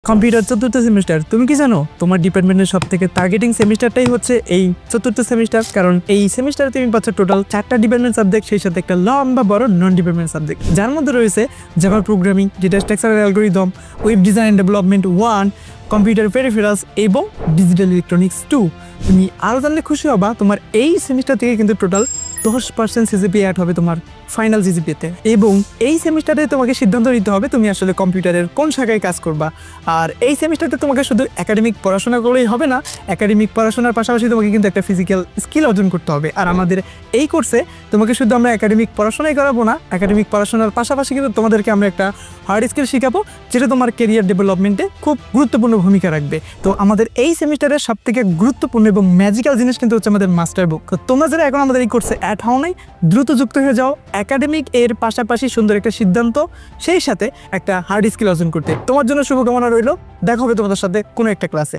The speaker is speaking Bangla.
কম্পিউটার চতুর্থ সেমিস্টার। তুমি কি জানো তোমার ডিপার্টমেন্টের সবথেকে টার্গেটিং সেমিস্টারটাই হচ্ছে এই চতুর্থ সেমিস্টার, কারণ এই সেমিস্টারে তুমি পাচ্ছ টোটাল 4টা ডিপার্টমেন্ট সাবজেক্ট, সেই সাথে একটা লম্বা বড় নন ডিপার্টমেন্ট সাবজেক্ট, যার মধ্যে রয়েছে Java programming, data structural algorithm, web design development 1, computer peripherals এবং ডিজিটাল ইলেকট্রনিক্স 2। তুমি আরও জানলে খুশি হবা, তোমার এই সেমিস্টার থেকে কিন্তু টোটাল 10% সিজিপিএ অ্যাড হবে তোমার ফাইনাল জিজিপিএতে, এবং এই সেমিস্টারে তোমাকে সিদ্ধান্ত নিতে হবে তুমি আসলে কম্পিউটারের কোন শাখায় কাজ করবা। আর এই সেমিস্টারে তোমাকে শুধু একাডেমিক পড়াশোনা করলেই হবে না, একাডেমিক পড়াশোনার পাশাপাশি তোমাকে কিন্তু একটা ফিজিক্যাল স্কিল অর্জন করতে হবে। আর আমাদের এই কোর্সে তোমাকে শুধু আমরা একাডেমিক পড়াশোনাই করাবো না, একাডেমিক পড়াশোনার পাশাপাশি কিন্তু তোমাদেরকে আমরা একটা হার্ড স্কিল শেখাবো, যেটা তোমার কেরিয়ার ডেভেলপমেন্টে খুব গুরুত্বপূর্ণ ভূমিকা রাখবে। তো আমাদের এই সেমিস্টারের সবথেকে গুরুত্বপূর্ণ এবং ম্যাজিক্যাল জিনিস কিন্তু হচ্ছে আমাদের মাস্টার বুক। তো তোমরা যারা এখন আমাদের এই কোর্সে অ্যাড হও নাই, দ্রুত যুক্ত হয়ে যাও একাডেমিক এর পাশাপাশি সুন্দর একটা সিদ্ধান্ত, সেই সাথে একটা হার্ড স্কিল অর্জন করতে। তোমার জন্য শুভকামনা রইল, দেখা হবে তোমাদের সাথে কোনো একটা ক্লাসে।